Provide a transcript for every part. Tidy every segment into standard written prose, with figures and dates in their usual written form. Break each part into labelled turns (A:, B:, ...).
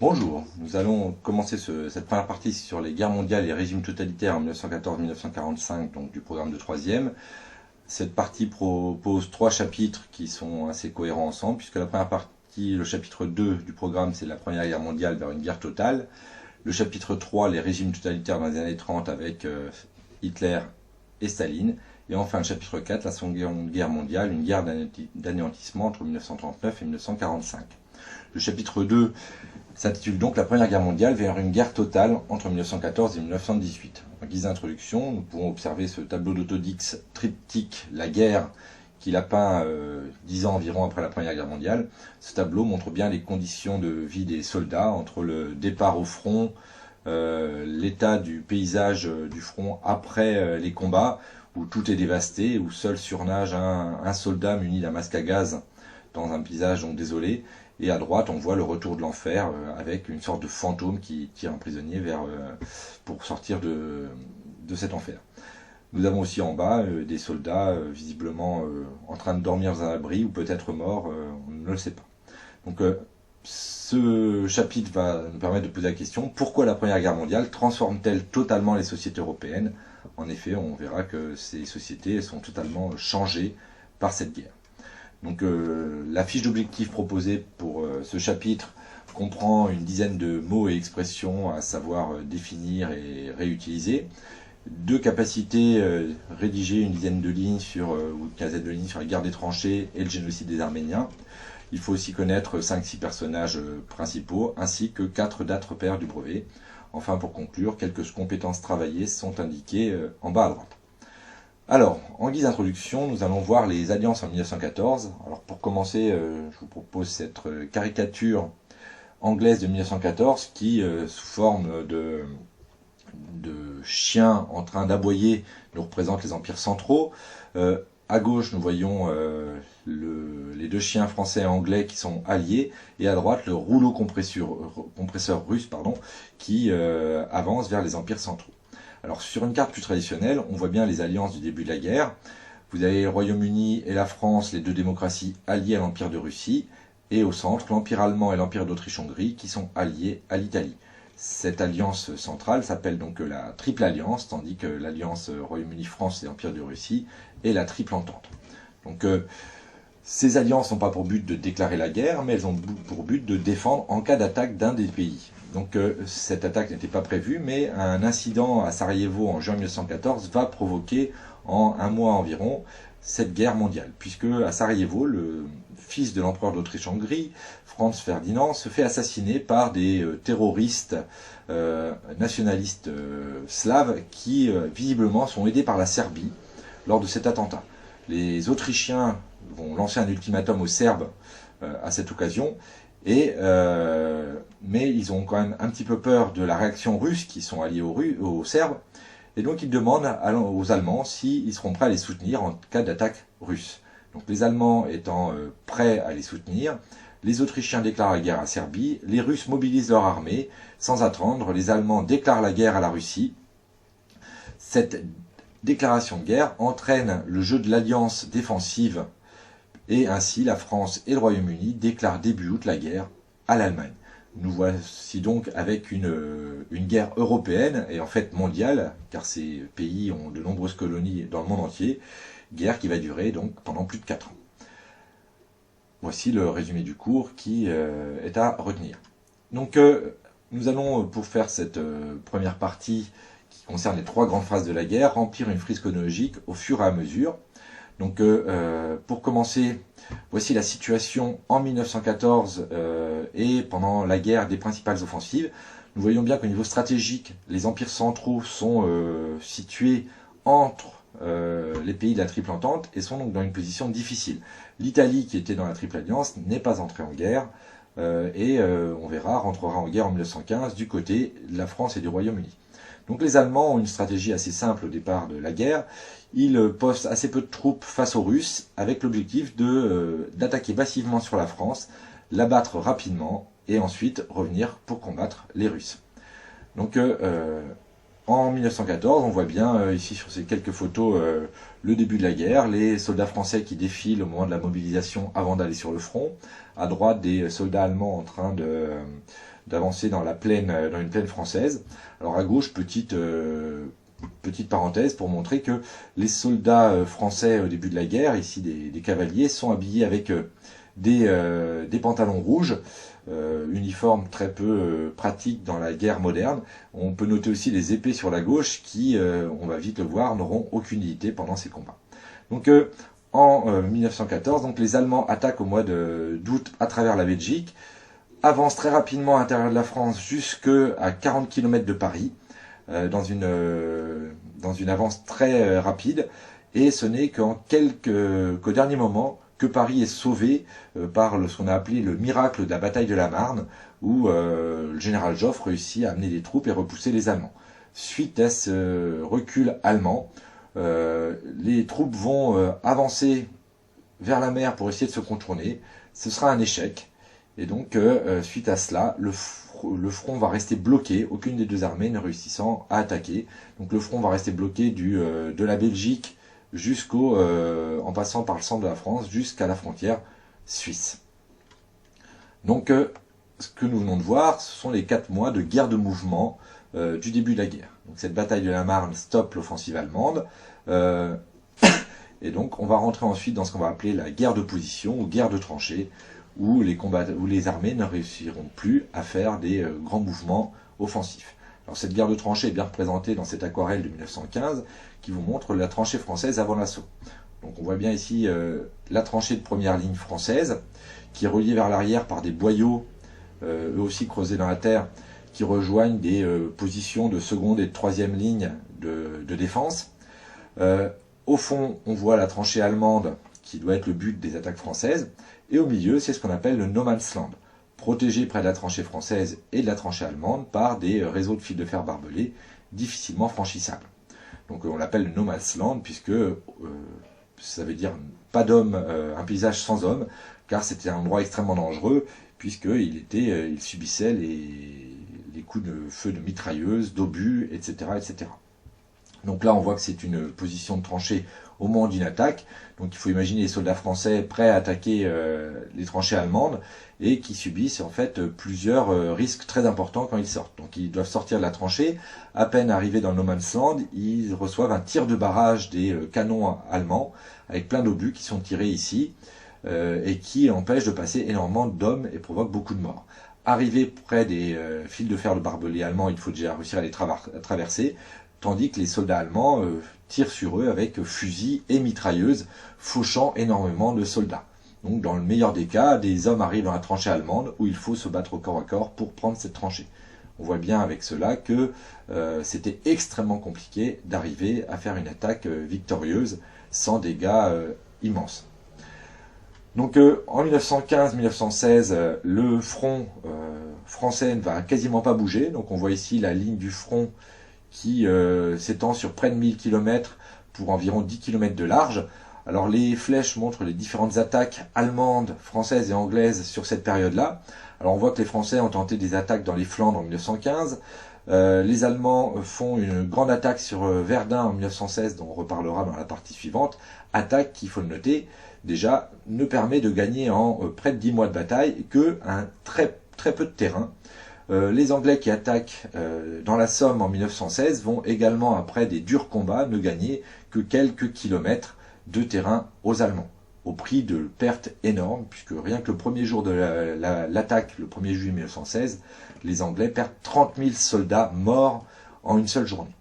A: Bonjour, nous allons commencer cette première partie sur les guerres mondiales et régimes totalitaires en 1914-1945, donc du programme de troisième. Cette partie propose trois chapitres qui sont assez cohérents ensemble, puisque la première partie, le chapitre 2 du programme, c'est la Première Guerre mondiale vers une guerre totale. Le chapitre 3, les régimes totalitaires dans les années 30 avec Hitler et Staline. Et enfin le chapitre 4, la Seconde Guerre mondiale, une guerre d'anéantissement entre 1939 et 1945. Le chapitre 2 s'intitule donc La Première Guerre mondiale vers une guerre totale entre 1914 et 1918. En guise d'introduction, nous pouvons observer ce tableau d'Autodix triptyque La guerre qu'il a peint 10 ans environ après la Première Guerre mondiale. Ce tableau montre bien les conditions de vie des soldats entre le départ au front, l'état du paysage du front après les combats, où tout est dévasté, où seul surnage un soldat muni d'un masque à gaz dans un paysage donc désolé. Et à droite, on voit le retour de l'enfer avec une sorte de fantôme qui tire un prisonnier pour sortir de cet enfer. Nous avons aussi en bas des soldats visiblement en train de dormir dans un abri ou peut-être morts, on ne le sait pas. Donc ce chapitre va nous permettre de poser la question: pourquoi la Première Guerre mondiale transforme-t-elle totalement les sociétés européennes? En effet, on verra que ces sociétés sont totalement changées par cette guerre. Donc la fiche d'objectif proposée pour ce chapitre comprend une dizaine de mots et expressions à savoir définir et réutiliser. Deux capacités, rédiger une dizaine de lignes ou une quinzaine de lignes sur la guerre des tranchées et le génocide des Arméniens. Il faut aussi connaître 5-6 personnages principaux ainsi que 4 dates repères du brevet. Enfin, pour conclure, quelques compétences travaillées sont indiquées en bas à droite. Alors, en guise d'introduction, nous allons voir les alliances en 1914. Alors pour commencer, je vous propose cette caricature anglaise de 1914 qui, sous forme de chiens en train d'aboyer, nous représente les empires centraux. À gauche, nous voyons les deux chiens français et anglais qui sont alliés, et à droite, le rouleau compresseur russe qui avance vers les empires centraux. Alors sur une carte plus traditionnelle, on voit bien les alliances du début de la guerre. Vous avez le Royaume-Uni et la France, les deux démocraties alliées à l'Empire de Russie, et au centre, l'Empire allemand et l'Empire d'Autriche-Hongrie qui sont alliés à l'Italie. Cette alliance centrale s'appelle donc la Triple Alliance, tandis que l'alliance Royaume-Uni-France et Empire de Russie est la Triple Entente. Donc ces alliances n'ont pas pour but de déclarer la guerre, mais elles ont pour but de défendre en cas d'attaque d'un des pays. Donc cette attaque n'était pas prévue, mais un incident à Sarajevo en juin 1914 va provoquer en un mois environ cette guerre mondiale, puisque à Sarajevo, le fils de l'empereur d'Autriche-Hongrie, Franz Ferdinand, se fait assassiner par des terroristes nationalistes slaves qui visiblement sont aidés par la Serbie lors de cet attentat. Les Autrichiens vont lancer un ultimatum aux Serbes à cette occasion, mais ils ont quand même un petit peu peur de la réaction russe qui sont alliés aux Serbes, et donc ils demandent aux Allemands s'ils seront prêts à les soutenir en cas d'attaque russe. Donc les Allemands étant prêts à les soutenir, les Autrichiens déclarent la guerre à la Serbie, les Russes mobilisent leur armée, sans attendre, les Allemands déclarent la guerre à la Russie. Cette déclaration de guerre entraîne le jeu de l'alliance défensive, et ainsi la France et le Royaume-Uni déclarent début août la guerre à l'Allemagne. Nous voici donc avec une guerre européenne et en fait mondiale, car ces pays ont de nombreuses colonies dans le monde entier, guerre qui va durer donc pendant plus de 4 ans. Voici le résumé du cours qui est à retenir. Donc nous allons, pour faire cette première partie qui concerne les 3 grandes phases de la guerre, remplir une frise chronologique au fur et à mesure. Donc pour commencer, voici la situation en 1914 et pendant la guerre des principales offensives. Nous voyons bien qu'au niveau stratégique, les empires centraux sont situés entre les pays de la Triple Entente et sont donc dans une position difficile. L'Italie, qui était dans la Triple Alliance, n'est pas entrée en guerre et on verra, rentrera en guerre en 1915 du côté de la France et du Royaume-Uni. Donc les Allemands ont une stratégie assez simple au départ de la guerre. Ils postent assez peu de troupes face aux Russes avec l'objectif d'attaquer massivement sur la France, l'abattre rapidement et ensuite revenir pour combattre les Russes. Donc en 1914, on voit bien ici sur ces quelques photos le début de la guerre, les soldats français qui défilent au moment de la mobilisation avant d'aller sur le front, à droite des soldats allemands en train d'avancer dans une plaine française. Alors à gauche, petite parenthèse pour montrer que les soldats français au début de la guerre, ici des cavaliers, sont habillés avec des pantalons rouges, uniforme très peu pratique dans la guerre moderne. On peut noter aussi les épées sur la gauche qui, on va vite le voir, n'auront aucune utilité pendant ces combats. Donc en 1914, donc, les Allemands attaquent au mois d'août à travers la Belgique, avancent très rapidement à l'intérieur de la France jusqu'à 40 km de Paris, dans une avance très rapide, et ce n'est qu'au dernier moment que Paris est sauvé par ce qu'on a appelé le miracle de la bataille de la Marne, où le général Joffre réussit à amener des troupes et repousser les Allemands. Suite à ce recul allemand, les troupes vont avancer vers la mer pour essayer de se contourner. Ce sera un échec. Et donc, suite à cela, le front va rester bloqué, aucune des deux armées ne réussissant à attaquer. Donc le front va rester bloqué de la Belgique en passant par le centre de la France jusqu'à la frontière suisse. Donc ce que nous venons de voir, ce sont les 4 mois de guerre de mouvement du début de la guerre. Donc cette bataille de la Marne stoppe l'offensive allemande. Et donc on va rentrer ensuite dans ce qu'on va appeler la guerre de position ou guerre de tranchées, où les armées ne réussiront plus à faire des grands mouvements offensifs. Alors cette guerre de tranchées est bien représentée dans cette aquarelle de 1915 qui vous montre la tranchée française avant l'assaut. Donc on voit bien ici la tranchée de première ligne française qui est reliée vers l'arrière par des boyaux, eux aussi creusés dans la terre, qui rejoignent des positions de seconde et de troisième ligne de défense. Au fond, on voit la tranchée allemande qui doit être le but des attaques françaises. Et au milieu, c'est ce qu'on appelle le no man's land, protégé près de la tranchée française et de la tranchée allemande par des réseaux de fils de fer barbelés difficilement franchissables. Donc on l'appelle le no man's land puisque ça veut dire pas d'homme, un paysage sans homme, car c'était un endroit extrêmement dangereux puisqu'il subissait les coups de feu de mitrailleuses, d'obus, etc., etc. Donc là, on voit que c'est une position de tranchée au moment d'une attaque. Donc il faut imaginer les soldats français prêts à attaquer les tranchées allemandes et qui subissent en fait plusieurs risques très importants quand ils sortent. Donc ils doivent sortir de la tranchée. À peine arrivés dans le no man's land, ils reçoivent un tir de barrage des canons allemands avec plein d'obus qui sont tirés ici et qui empêchent de passer énormément d'hommes et provoquent beaucoup de morts. Arrivés près des fils de fer de barbelés allemands, il faut déjà réussir à les traverser, tandis que les soldats allemands tirent sur eux avec fusils et mitrailleuses, fauchant énormément de soldats. Donc dans le meilleur des cas, des hommes arrivent dans la tranchée allemande où il faut se battre au corps à corps pour prendre cette tranchée. On voit bien avec cela que c'était extrêmement compliqué d'arriver à faire une attaque victorieuse sans dégâts immenses. Donc en 1915-1916, le front français ne va quasiment pas bouger. Donc on voit ici la ligne du front qui s'étend sur près de 1000 km pour environ 10 km de large. Alors les flèches montrent les différentes attaques allemandes, françaises et anglaises sur cette période-là. Alors on voit que les Français ont tenté des attaques dans les Flandres en 1915. Les Allemands font une grande attaque sur Verdun en 1916, dont on reparlera dans la partie suivante. Attaque qui, il faut le noter, déjà ne permet de gagner en près de 10 mois de bataille que très peu de terrain. Les Anglais qui attaquent dans la Somme en 1916 vont également, après des durs combats, ne gagner que quelques kilomètres de terrain aux Allemands, au prix de pertes énormes, puisque rien que le premier jour de l'attaque, le 1er juillet 1916, les Anglais perdent 30 000 soldats morts en une seule journée.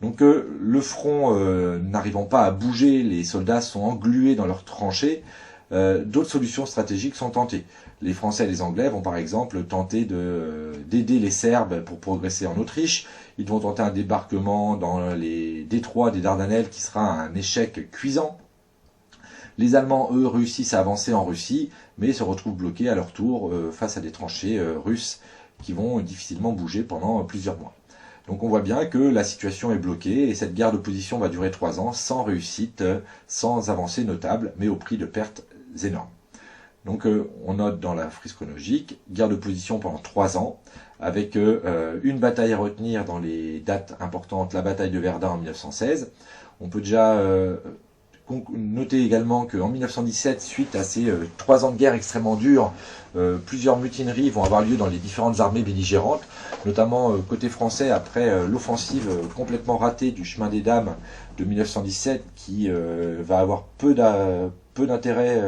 A: Donc le front n'arrivant pas à bouger, les soldats sont englués dans leurs tranchées. D'autres solutions stratégiques sont tentées. Les Français et les Anglais vont par exemple tenter d'aider les Serbes pour progresser en Autriche. Ils vont tenter un débarquement dans les détroits des Dardanelles qui sera un échec cuisant. Les Allemands, eux, réussissent à avancer en Russie, mais se retrouvent bloqués à leur tour face à des tranchées russes qui vont difficilement bouger pendant plusieurs mois. Donc on voit bien que la situation est bloquée et cette guerre de position va durer 3 ans sans réussite, sans avancée notable, mais au prix de pertes énormes. Donc on note dans la frise chronologique, guerre de position pendant 3 ans, avec une bataille à retenir dans les dates importantes, la bataille de Verdun en 1916. On peut déjà Notez également qu'en 1917, suite à ces 3 ans de guerre extrêmement durs, plusieurs mutineries vont avoir lieu dans les différentes armées belligérantes, notamment côté français après l'offensive complètement ratée du chemin des Dames de 1917 qui va avoir peu d'intérêts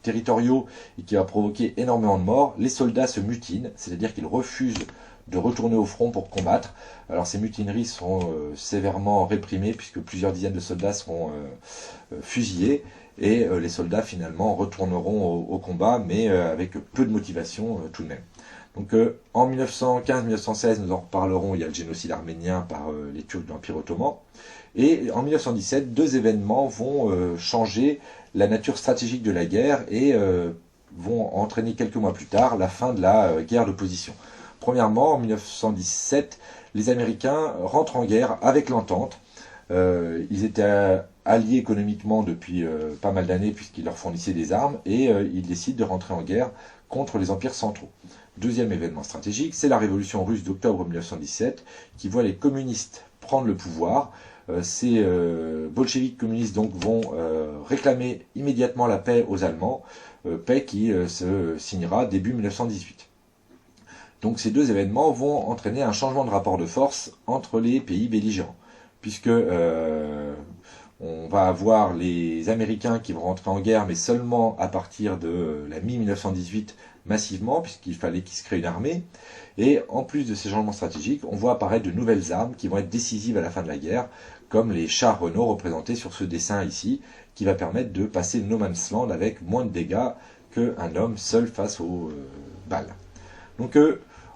A: territoriaux et qui va provoquer énormément de morts. Les soldats se mutinent, c'est-à-dire qu'ils refusent de retourner au front pour combattre. Alors ces mutineries sont sévèrement réprimées puisque plusieurs dizaines de soldats seront fusillés et les soldats finalement retourneront au combat mais avec peu de motivation tout de même. Donc en 1915-1916, nous en reparlerons, il y a le génocide arménien par les Turcs de l'Empire ottoman. Et en 1917, 2 événements vont changer la nature stratégique de la guerre et vont entraîner quelques mois plus tard la fin de la guerre de position. Premièrement, en 1917, les Américains rentrent en guerre avec l'Entente. Ils étaient alliés économiquement depuis pas mal d'années puisqu'ils leur fournissaient des armes et ils décident de rentrer en guerre contre les empires centraux. Deuxième événement stratégique, c'est la révolution russe d'octobre 1917 qui voit les communistes prendre le pouvoir. Ces bolcheviks communistes donc vont réclamer immédiatement la paix aux Allemands, paix qui se signera début 1918. Donc ces 2 événements vont entraîner un changement de rapport de force entre les pays belligérants, puisque on va avoir les Américains qui vont rentrer en guerre, mais seulement à partir de la mi-1918 massivement, puisqu'il fallait qu'ils se créent une armée. Et en plus de ces changements stratégiques, on voit apparaître de nouvelles armes qui vont être décisives à la fin de la guerre, comme les chars Renault représentés sur ce dessin ici, qui va permettre de passer le no man's land avec moins de dégâts qu'un homme seul face aux balles. Donc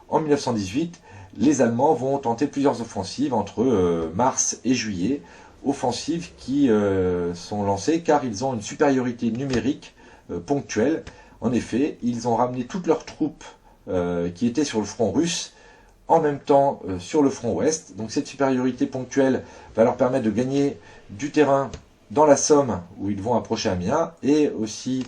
A: en 1918, les Allemands vont tenter plusieurs offensives entre mars et juillet, offensives qui sont lancées car ils ont une supériorité numérique ponctuelle. En effet, ils ont ramené toutes leurs troupes qui étaient sur le front russe en même temps sur le front ouest. Donc cette supériorité ponctuelle va leur permettre de gagner du terrain dans la Somme où ils vont approcher Amiens et aussi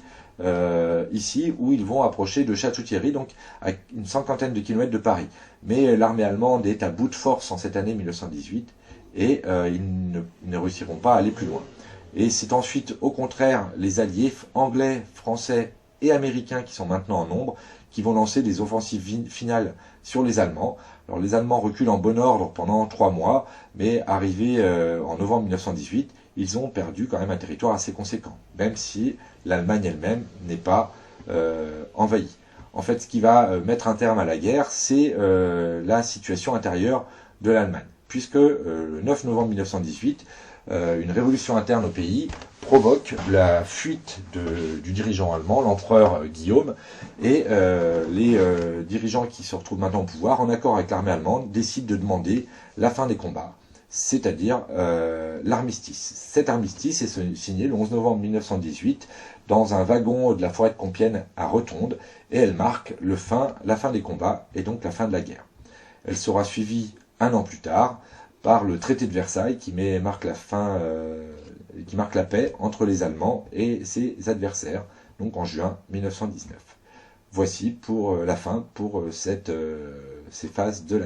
A: ici où ils vont approcher de Château-Thierry, donc à une 150aine de kilomètres de Paris. Mais l'armée allemande est à bout de force en cette année 1918 et ils ne réussiront pas à aller plus loin. Et c'est ensuite au contraire les alliés anglais, français et américains qui sont maintenant en nombre qui vont lancer des offensives finales sur les Allemands. Alors les Allemands reculent en bon ordre pendant 3 mois, mais arrivés en novembre 1918, ils ont perdu quand même un territoire assez conséquent, même si l'Allemagne elle-même n'est pas envahie. En fait, ce qui va mettre un terme à la guerre, c'est la situation intérieure de l'Allemagne, puisque le 9 novembre 1918, une révolution interne au pays provoque la fuite du dirigeant allemand, l'empereur Guillaume, et les dirigeants qui se retrouvent maintenant au pouvoir, en accord avec l'armée allemande, décident de demander la fin des combats, c'est-à-dire l'armistice. Cet armistice est signé le 11 novembre 1918 dans un wagon de la forêt de Compiègne à Rotonde, et elle marque la fin des combats et donc la fin de la guerre. Elle sera suivie 1 an plus tard par le traité de Versailles qui marque la paix entre les Allemands et ses adversaires, donc en juin 1919. Voici pour la fin pour ces phases de la guerre.